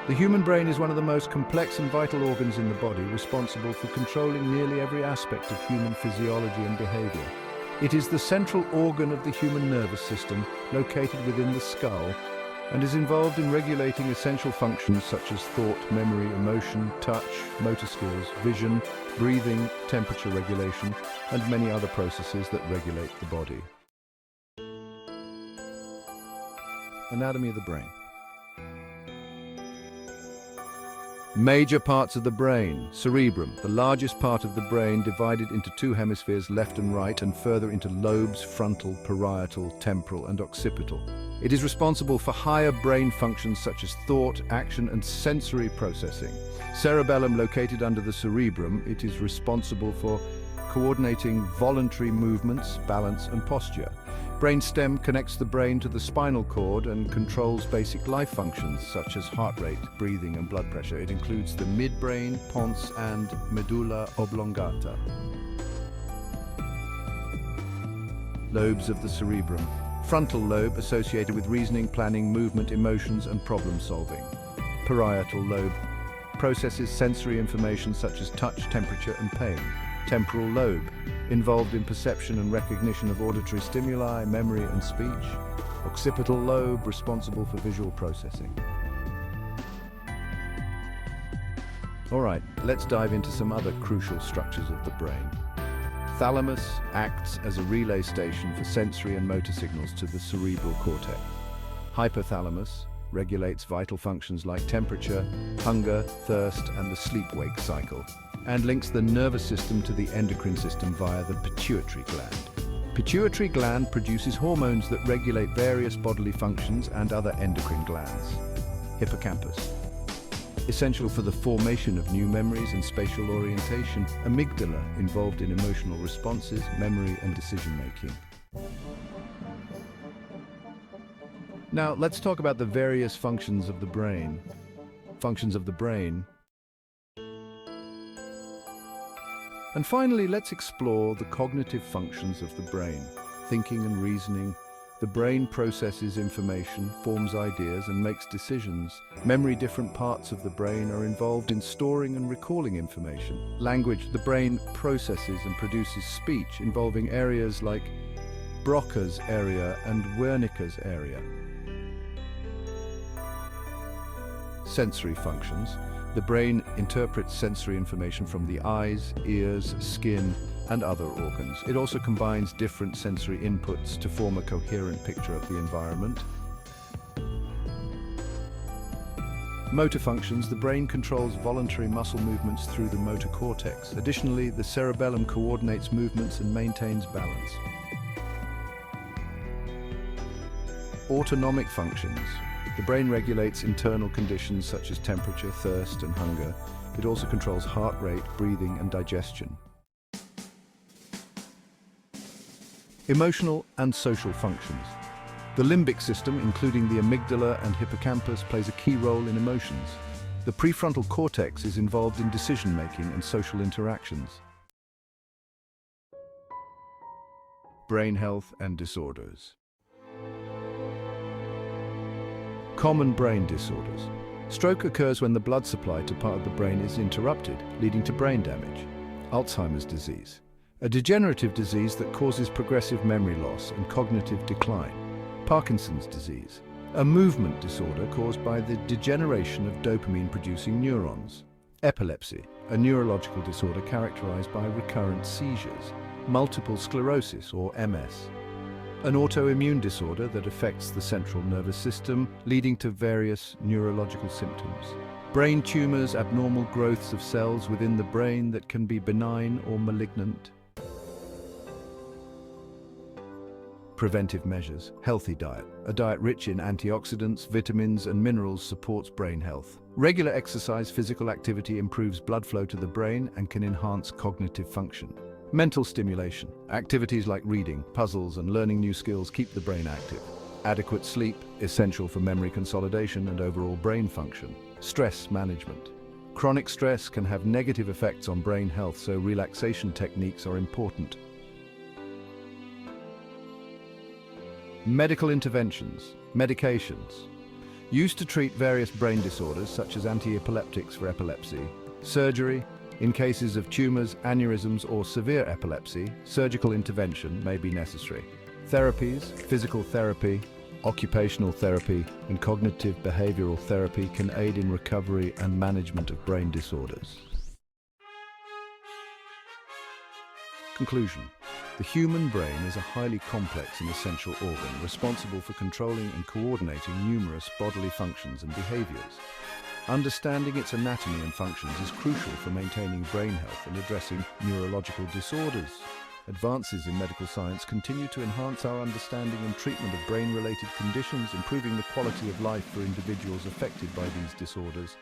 The human brain is one of the most complex and vital organs in the body, responsible for controlling nearly every aspect of human physiology and behavior. It is the central organ of the human nervous system, located within the skull, and is involved in regulating essential functions such as thought, memory, emotion, touch, motor skills, vision, breathing, temperature regulation, and many other processes that regulate the body. Anatomy of the brain. Major parts of the brain. Cerebrum, the largest part of the brain, divided into two hemispheres, left and right, and further into lobes, frontal, parietal, temporal, and occipital. It is responsible for higher brain functions such as thought, action, and sensory processing. Cerebellum, located under the cerebrum, it is responsible for coordinating voluntary movements, balance, and posture. Brainstem connects the brain to the spinal cord and controls basic life functions such as heart rate, breathing, and blood pressure. It includes the midbrain, pons, and medulla oblongata. Lobes of the cerebrum. Frontal lobe, associated with reasoning, planning, movement, emotions, and problem solving. Parietal lobe processes sensory information such as touch, temperature, and pain. Temporal lobe, involved in perception and recognition of auditory stimuli, memory, and speech. Occipital lobe, responsible for visual processing. All right, let's dive into some other crucial structures of the brain. Thalamus acts as a relay station for sensory and motor signals to the cerebral cortex. Hypothalamus regulates vital functions like temperature, hunger, thirst, and the sleep-wake cycle, and links the nervous system to the endocrine system via the pituitary gland. Pituitary gland produces hormones that regulate various bodily functions and other endocrine glands. Hippocampus, essential for the formation of new memories and spatial orientation. Amygdala, involved in emotional responses, memory, and decision-making. Now, let's talk about the various functions of the brain. And finally, let's explore the cognitive functions of the brain. Thinking and reasoning. The brain processes information, forms ideas, and makes decisions. Memory. Different parts of the brain are involved in storing and recalling information. Language. The brain processes and produces speech, involving areas like Broca's area and Wernicke's area. Sensory functions. The brain interprets sensory information from the eyes, ears, skin, and other organs. It also combines different sensory inputs to form a coherent picture of the environment. Motor functions. The brain controls voluntary muscle movements through the motor cortex. Additionally, the cerebellum coordinates movements and maintains balance. Autonomic functions. The brain regulates internal conditions such as temperature, thirst, and hunger. It also controls heart rate, breathing, and digestion. Emotional and social functions. The limbic system, including the amygdala and hippocampus, plays a key role in emotions. The prefrontal cortex is involved in decision-making and social interactions. Brain health and disorders. Common brain disorders. Stroke occurs when the blood supply to part of the brain is interrupted, leading to brain damage. Alzheimer's disease, a degenerative disease that causes progressive memory loss and cognitive decline. Parkinson's disease, a movement disorder caused by the degeneration of dopamine-producing neurons. Epilepsy, a neurological disorder characterized by recurrent seizures. Multiple sclerosis, or MS, an autoimmune disorder that affects the central nervous system, leading to various neurological symptoms. Brain tumors, abnormal growths of cells within the brain that can be benign or malignant. Preventive measures. Healthy diet. A diet rich in antioxidants, vitamins, and minerals supports brain health. Regular exercise, physical activity improves blood flow to the brain and can enhance cognitive function. Mental stimulation. Activities like reading, puzzles, and learning new skills keep the brain active. Adequate sleep, essential for memory consolidation and overall brain function. Stress management. Chronic stress can have negative effects on brain health, so relaxation techniques are important. Medical interventions. Medications. Used to treat various brain disorders such as anti-epileptics for epilepsy, surgery, in cases of tumors, aneurysms or severe epilepsy, surgical intervention may be necessary. Therapies, physical therapy, occupational therapy and cognitive behavioral therapy can aid in recovery and management of brain disorders. Conclusion. The human brain is a highly complex and essential organ responsible for controlling and coordinating numerous bodily functions and behaviors. Understanding its anatomy and functions is crucial for maintaining brain health and addressing neurological disorders. Advances in medical science continue to enhance our understanding and treatment of brain-related conditions, improving the quality of life for individuals affected by these disorders.